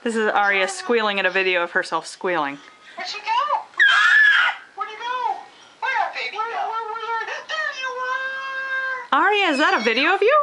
This is Aria squealing at a video of herself squealing. Where'd she go? Where'd you go? Where, baby? Where? There you are! Aria, is that a video of you?